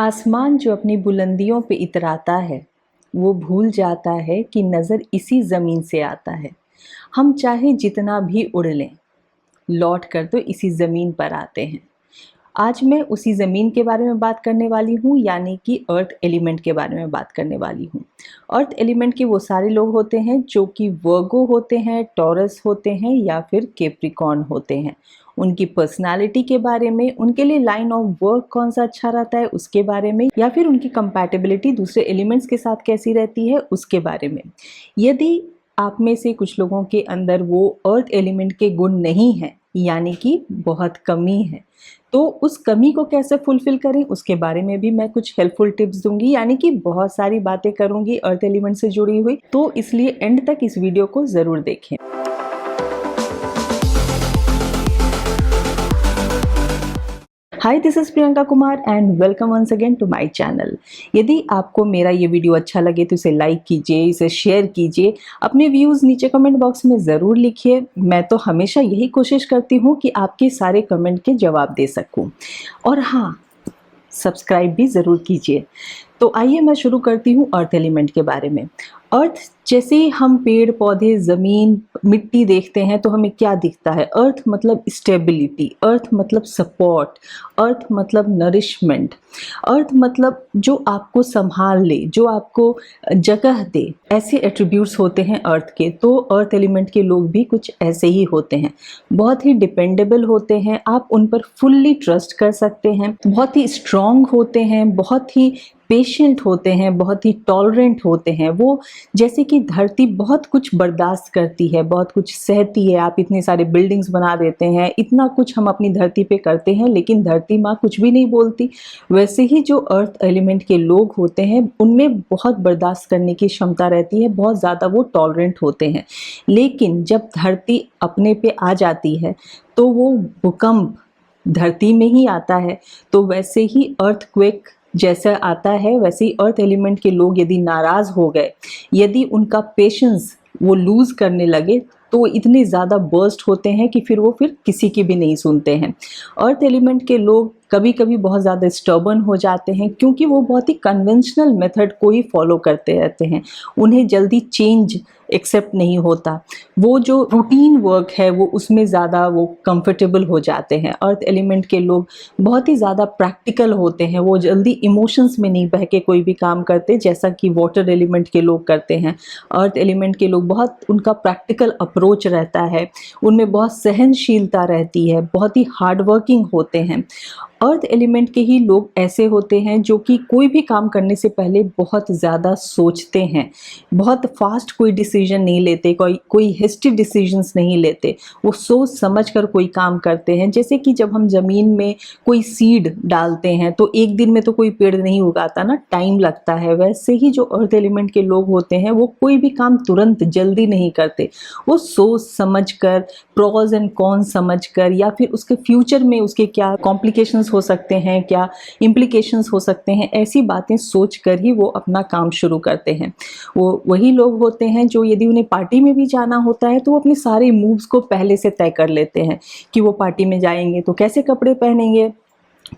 आसमान जो अपनी बुलंदियों पे इतराता है, वो भूल जाता है कि नज़र इसी ज़मीन से आता है। हम चाहे जितना भी उड़ लें, लौट कर तो इसी ज़मीन पर आते हैं। आज मैं उसी ज़मीन के बारे में बात करने वाली हूँ, यानी कि अर्थ एलिमेंट के बारे में बात करने वाली हूँ। अर्थ एलिमेंट के वो सारे लोग होते हैं जो कि वर्गो होते हैं, टॉरस होते हैं या फिर कैप्रिकॉर्न होते हैं। उनकी पर्सनालिटी के बारे में, उनके लिए लाइन ऑफ वर्क कौन सा अच्छा रहता है उसके बारे में, या फिर उनकी कंपैटिबिलिटी दूसरे एलिमेंट्स के साथ कैसी रहती है उसके बारे में। यदि आप में से कुछ लोगों के अंदर वो अर्थ एलिमेंट के गुण नहीं हैं, यानी कि बहुत कमी है, तो उस कमी को कैसे फुलफिल करें उसके बारे में भी मैं कुछ हेल्पफुल टिप्स दूंगी, यानी कि बहुत सारी बातें करूंगी अर्थ एलिमेंट से जुड़ी हुई। तो इसलिए एंड तक इस वीडियो को ज़रूर देखें। Hi, this is Priyanka Kumar and welcome once again to my channel. यदि आपको मेरा ये वीडियो अच्छा लगे तो इसे लाइक कीजिए, इसे शेयर कीजिए, अपने व्यूज़ नीचे कमेंट बॉक्स में ज़रूर लिखिए। मैं तो हमेशा यही कोशिश करती हूँ कि आपके सारे कमेंट के जवाब दे सकूँ। और हाँ, सब्सक्राइब भी ज़रूर कीजिए। तो आइए मैं शुरू करती हूँ अर्थ एलिमेंट के बारे में। अर्थ, जैसे हम पेड़ पौधे, ज़मीन, मिट्टी देखते हैं तो हमें क्या दिखता है? अर्थ मतलब स्टेबिलिटी, अर्थ मतलब सपोर्ट, अर्थ मतलब नरिशमेंट, अर्थ मतलब जो आपको संभाल ले, जो आपको जगह दे। ऐसे एट्रीब्यूट्स होते हैं अर्थ के। तो अर्थ एलिमेंट के लोग भी कुछ ऐसे ही होते हैं। बहुत ही डिपेंडेबल होते हैं, आप उन पर फुल्ली ट्रस्ट कर सकते हैं। बहुत ही स्ट्रॉन्ग होते हैं, बहुत ही पेशेंट होते हैं, बहुत ही टॉलरेंट होते हैं। वो जैसे कि धरती बहुत कुछ बर्दाश्त करती है, बहुत कुछ सहती है। आप इतने सारे बिल्डिंग्स बना देते हैं, इतना कुछ हम अपनी धरती पे करते हैं, लेकिन धरती माँ कुछ भी नहीं बोलती। वैसे ही जो अर्थ एलिमेंट के लोग होते हैं उनमें बहुत बर्दाश्त करने की क्षमता रहती है, बहुत ज़्यादा वो टॉलरेंट होते हैं। लेकिन जब धरती अपने पे आ जाती है तो वो भूकंप धरती में ही आता है। तो वैसे ही अर्थक्वेक जैसा आता है, वैसे ही अर्थ एलिमेंट के लोग यदि नाराज़ हो गए, यदि उनका पेशेंस वो लूज़ करने लगे, तो इतने ज़्यादा बर्स्ट होते हैं कि फिर किसी की भी नहीं सुनते हैं। अर्थ एलिमेंट के लोग कभी कभी बहुत ज़्यादा स्टर्बन हो जाते हैं, क्योंकि वो बहुत ही कन्वेंशनल मेथड को ही फॉलो करते रहते हैं। उन्हें जल्दी चेंज एक्सेप्ट नहीं होता। वो जो रूटीन वर्क है वो उसमें ज़्यादा वो कंफर्टेबल हो जाते हैं। अर्थ एलिमेंट के लोग बहुत ही ज़्यादा प्रैक्टिकल होते हैं, वो जल्दी इमोशंस में नहीं बह के कोई भी काम करते जैसा कि वाटर एलिमेंट के लोग करते हैं। अर्थ एलिमेंट के लोग बहुत, उनका प्रैक्टिकल अप्रोच रहता है, उनमें बहुत सहनशीलता रहती है, बहुत ही हार्ड वर्किंग होते हैं। अर्थ एलिमेंट के ही लोग ऐसे होते हैं जो कि कोई भी काम करने से पहले बहुत ज़्यादा सोचते हैं, बहुत फास्ट कोई डिसीजन नहीं लेते, कोई हेस्टी डिसीजंस नहीं लेते। वो सोच समझ कर कोई काम करते हैं। जैसे कि जब हम ज़मीन में कोई सीड डालते हैं तो एक दिन में तो कोई पेड़ नहीं उगाता ना, टाइम लगता है। वैसे ही जो अर्थ एलिमेंट के लोग होते हैं वो कोई भी काम तुरंत जल्दी नहीं करते। वो सोच समझ कर, प्रॉज एंड कॉन्स समझ कर, या फिर उसके फ्यूचर में उसके क्या कॉम्प्लिकेशंस हो सकते हैं, क्या इम्प्लीकेशंस हो सकते हैं, ऐसी बातें सोच कर ही वो अपना काम शुरू करते हैं। वो वही लोग होते हैं जो यदि उन्हें पार्टी में भी जाना होता है तो वो अपने सारे मूव्स को पहले से तय कर लेते हैं कि वो पार्टी में जाएंगे तो कैसे कपड़े पहनेंगे,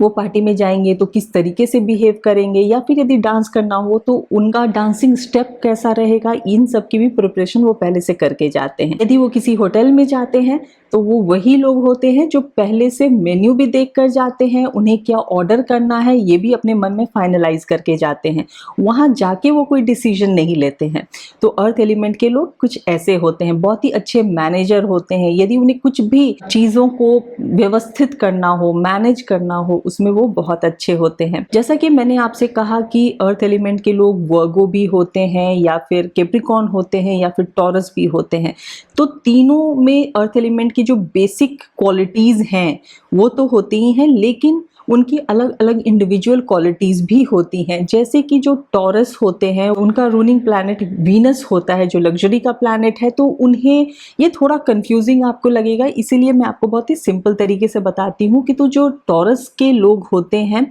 वो पार्टी में जाएंगे तो किस तरीके से बिहेव करेंगे, या फिर यदि डांस करना हो तो उनका डांसिंग स्टेप कैसा रहेगा। इन सब की भी प्रिपरेशन वो पहले से करके जाते हैं। यदि वो किसी होटल में जाते हैं तो वो वही लोग होते हैं जो पहले से मेन्यू भी देख कर जाते हैं, उन्हें क्या ऑर्डर करना है ये भी अपने मन में फाइनलाइज करके जाते हैं। वहाँ जाके वो कोई डिसीजन नहीं लेते हैं। तो अर्थ एलिमेंट के लोग कुछ ऐसे होते हैं, बहुत ही अच्छे मैनेजर होते हैं। यदि उन्हें कुछ भी चीज़ों को व्यवस्थित करना हो, मैनेज करना हो, उसमें वो बहुत अच्छे होते हैं। जैसा कि मैंने आपसे कहा कि अर्थ एलिमेंट के लोग वर्गो भी होते हैं, या फिर कैप्रिकॉर्न होते हैं, या फिर टॉरस भी होते हैं। तो तीनों में अर्थ एलिमेंट की जो बेसिक क्वालिटीज़ हैं वो तो होती ही हैं, लेकिन उनकी अलग अलग इंडिविजुअल क्वालिटीज़ भी होती हैं। जैसे कि जो टॉरस होते हैं उनका रूलिंग प्लैनेट वीनस होता है, जो लग्जरी का प्लैनेट है। तो उन्हें ये थोड़ा कंफ्यूजिंग आपको लगेगा, इसीलिए मैं आपको बहुत ही सिंपल तरीके से बताती हूँ कि तो जो टॉरस के लोग होते हैं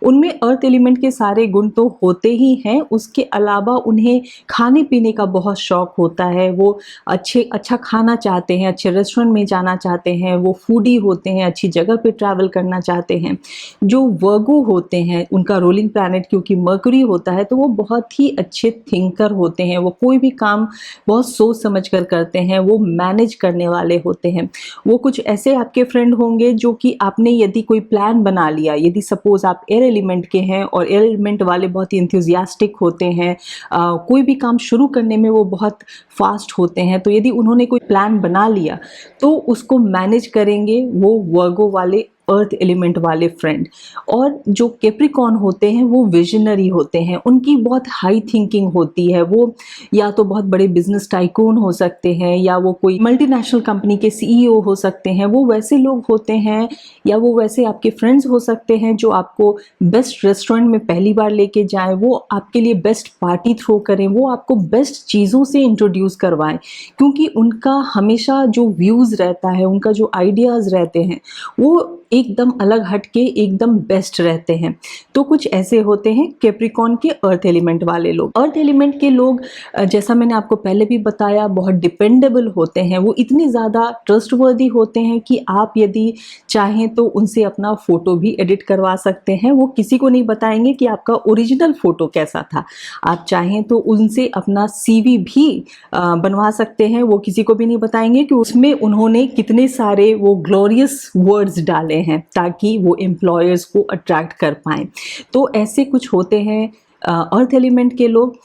उनमें अर्थ एलिमेंट के सारे गुण तो होते ही हैं, उसके अलावा उन्हें खाने पीने का बहुत शौक होता है। वो अच्छा खाना चाहते हैं, अच्छे रेस्टोरेंट में जाना चाहते हैं, वो फूडी होते हैं, अच्छी जगह पे ट्रैवल करना चाहते हैं। जो वर्गो होते हैं उनका रूलिंग प्लैनेट क्योंकि मर्करी होता है, तो वो बहुत ही अच्छे थिंकर होते हैं। वो कोई भी काम बहुत सोच समझ कर करते हैं, वो मैनेज करने वाले होते हैं। वो कुछ ऐसे आपके फ्रेंड होंगे जो कि आपने यदि कोई प्लान बना लिया, यदि सपोज आप एयर एलिमेंट के हैं और एयर एलिमेंट वाले बहुत ही इंथुजियास्टिक होते हैं, कोई भी काम शुरू करने में वो बहुत फास्ट होते हैं, तो यदि उन्होंने कोई प्लान बना लिया तो उसको मैनेज करेंगे वो वर्गो वाले अर्थ एलिमेंट वाले फ्रेंड। और जो कैप्रिकॉर्न होते हैं वो विजनरी होते हैं, उनकी बहुत हाई थिंकिंग होती है। वो या तो बहुत बड़े बिजनेस टाइकून हो सकते हैं, या वो कोई मल्टीनेशनल कंपनी के सीईओ हो सकते हैं। वो वैसे लोग होते हैं, या वो वैसे आपके फ्रेंड्स हो सकते हैं जो आपको बेस्ट रेस्टोरेंट में पहली बार लेके जाएं, वो आपके लिए बेस्ट पार्टी थ्रो करें, वो आपको बेस्ट चीज़ों से इंट्रोड्यूस करवाएं, क्योंकि उनका हमेशा जो व्यूज़ रहता है, उनका जो आइडियाज़ रहते हैं, वो एकदम अलग हटके एकदम बेस्ट रहते हैं। तो कुछ ऐसे होते हैं कैप्रिकॉर्न के अर्थ एलिमेंट वाले लोग। अर्थ एलिमेंट के लोग जैसा मैंने आपको पहले भी बताया, बहुत डिपेंडेबल होते हैं। वो इतने ज़्यादा ट्रस्टवर्दी होते हैं कि आप यदि चाहें तो उनसे अपना फ़ोटो भी एडिट करवा सकते हैं। वो किसी को नहीं बताएंगे कि आपका ओरिजिनल फ़ोटो कैसा था। आप चाहें तो उनसे अपना CV भी बनवा सकते हैं। वो किसी को भी नहीं बताएंगे कि उसमें उन्होंने कितने सारे वो ग्लोरियस वर्ड्स डाले हैं, ताकि वो एम्प्लॉयर्स को अट्रैक्ट कर पाएँ। तो ऐसे कुछ होते हैं अर्थ एलिमेंट के लोग।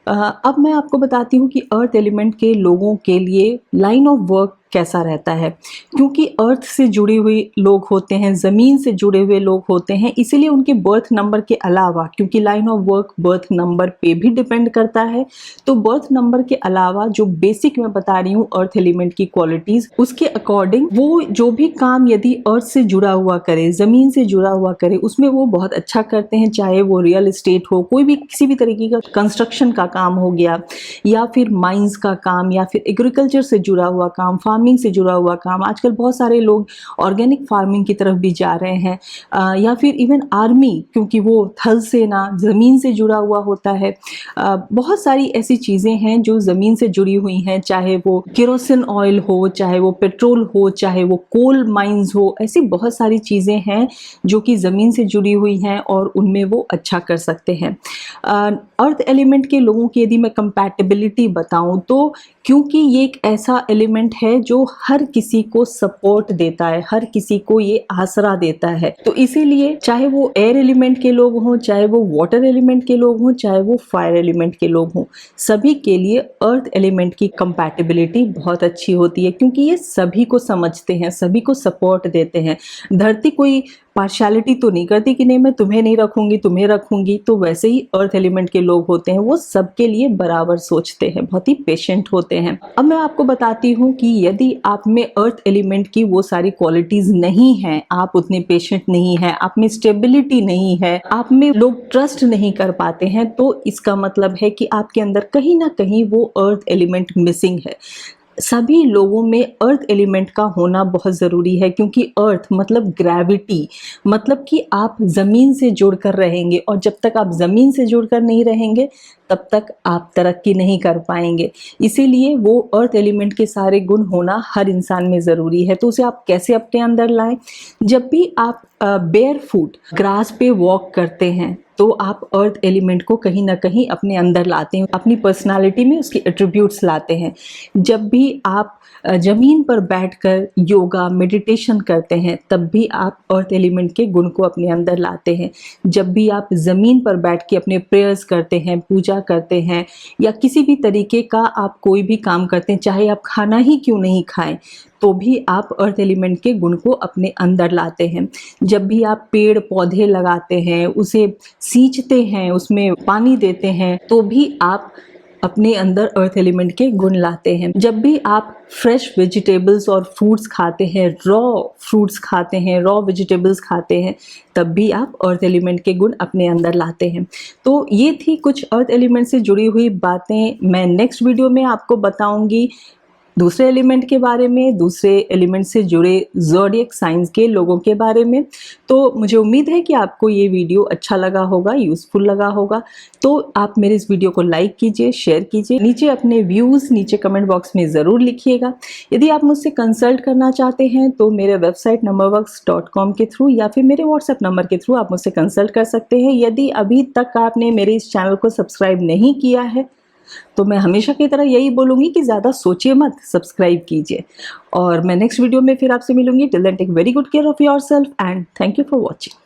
अब मैं आपको बताती हूँ कि अर्थ एलिमेंट के लोगों के लिए लाइन ऑफ वर्क कैसा रहता है। क्योंकि अर्थ से जुड़े हुए लोग होते हैं, ज़मीन से जुड़े हुए लोग होते हैं, इसीलिए उनके बर्थ नंबर के अलावा, क्योंकि line of work birth number पे भी डिपेंड करता है, तो बर्थ नंबर के अलावा जो बेसिक मैं बता रही हूँ अर्थ एलिमेंट की क्वालिटीज़, उसके अकॉर्डिंग वो जो भी काम यदि अर्थ से जुड़ा हुआ करे, ज़मीन से जुड़ा हुआ करे, उसमें वो बहुत अच्छा करते हैं। चाहे वो रियल एस्टेट हो, कोई भी किसी भी तरीके का कंस्ट्रक्शन का काम हो गया, या फिर माइंस का काम, या फिर एग्रीकल्चर से जुड़ा हुआ काम, फार्मिंग से जुड़ा हुआ काम। आजकल बहुत सारे लोग ऑर्गेनिक फार्मिंग की तरफ भी जा रहे हैं, या फिर इवन आर्मी, क्योंकि वो थल से ना ज़मीन से जुड़ा हुआ होता है। बहुत सारी ऐसी चीज़ें हैं जो ज़मीन से जुड़ी हुई हैं, चाहे वो केरोसिन ऑयल हो, चाहे वो पेट्रोल हो, चाहे वो कोल माइंस हो। ऐसी बहुत सारी चीज़ें हैं जो कि ज़मीन से जुड़ी हुई हैं और उनमें वो अच्छा कर सकते हैं। अर्थ एलिमेंट के लोगों की यदि मैं कंपैटिबिलिटी बताऊं, तो क्योंकि ये एक ऐसा एलिमेंट है जो हर किसी को सपोर्ट देता है, हर किसी को ये आसरा देता है, तो इसीलिए चाहे वो एयर एलिमेंट के लोग हों, चाहे वो वाटर एलिमेंट के लोग हों, चाहे वो फायर एलिमेंट के लोग हों, सभी के लिए अर्थ एलिमेंट की कंपैटिबिलिटी बहुत अच्छी होती है, क्योंकि ये सभी को समझते हैं, सभी को सपोर्ट देते हैं। धरती कोई पार्शियलिटी तो नहीं करती कि नहीं मैं तुम्हें नहीं रखूंगी, तुम्हें रखूंगी। तो वैसे ही अर्थ एलिमेंट के लोग होते हैं, वो सबके लिए बराबर सोचते हैं, बहुत ही पेशेंट होते हैं। अब मैं आपको बताती हूँ कि यदि आप में अर्थ एलिमेंट की वो सारी क्वालिटीज नहीं है, आप उतने पेशेंट नहीं है, आप में स्टेबिलिटी नहीं है, आप में लोग ट्रस्ट नहीं कर पाते हैं, तो इसका मतलब है कि आपके अंदर कहीं ना कहीं वो अर्थ एलिमेंट मिसिंग है। सभी लोगों में अर्थ एलिमेंट का होना बहुत ज़रूरी है, क्योंकि अर्थ मतलब ग्रेविटी, मतलब कि आप ज़मीन से जुड़कर रहेंगे, और जब तक आप ज़मीन से जुड़कर नहीं रहेंगे तब तक आप तरक्की नहीं कर पाएंगे। इसीलिए वो अर्थ एलिमेंट के सारे गुण होना हर इंसान में ज़रूरी है। तो उसे आप कैसे अपने अंदर लाएं? जब भी आप बेयर फुट ग्रास पे वॉक करते हैं, तो आप अर्थ एलिमेंट को कहीं ना कहीं अपने अंदर लाते हैं, अपनी पर्सनालिटी में उसके एट्रीब्यूट्स लाते हैं। जब भी आप ज़मीन पर बैठकर योगा मेडिटेशन करते हैं, तब भी आप अर्थ एलिमेंट के गुण को अपने अंदर लाते हैं। जब भी आप ज़मीन पर बैठ के अपने प्रेयर्स करते हैं, पूजा करते हैं, या किसी भी तरीके का आप कोई भी काम करते हैं, चाहे आप खाना ही क्यों नहीं खाएं, तो भी आप अर्थ एलिमेंट के गुण को अपने अंदर लाते हैं। जब भी आप पेड़ पौधे लगाते हैं, उसे सींचते हैं, उसमें पानी देते हैं, तो भी आप अपने अंदर अर्थ एलिमेंट के गुण लाते हैं। जब भी आप फ्रेश वेजिटेबल्स और फ्रूट्स खाते हैं, रॉ फ्रूट्स खाते हैं, रॉ वेजिटेबल्स खाते हैं, तब भी आप अर्थ एलिमेंट के गुण अपने अंदर लाते हैं। तो ये थी कुछ अर्थ एलिमेंट से जुड़ी हुई बातें। मैं नेक्स्ट वीडियो में आपको बताऊंगी दूसरे एलिमेंट के बारे में, दूसरे एलिमेंट से जुड़े ज़ोडिएक साइंस के लोगों के बारे में। तो मुझे उम्मीद है कि आपको ये वीडियो अच्छा लगा होगा, यूज़फुल लगा होगा। तो आप मेरे इस वीडियो को लाइक कीजिए, शेयर कीजिए, नीचे अपने व्यूज़ नीचे कमेंट बॉक्स में ज़रूर लिखिएगा। यदि आप मुझसे कंसल्ट करना चाहते हैं तो मेरे वेबसाइट numberworks.com के थ्रू या फिर मेरे व्हाट्सएप नंबर के थ्रू आप मुझसे कंसल्ट कर सकते हैं। यदि अभी तक आपने मेरे इस चैनल को सब्सक्राइब नहीं किया है तो मैं हमेशा की तरह यही बोलूँगी कि ज़्यादा सोचिए मत, सब्सक्राइब कीजिए। और मैं नेक्स्ट वीडियो में फिर आपसे मिलूँगी। Till then take very good care of yourself and thank you for watching.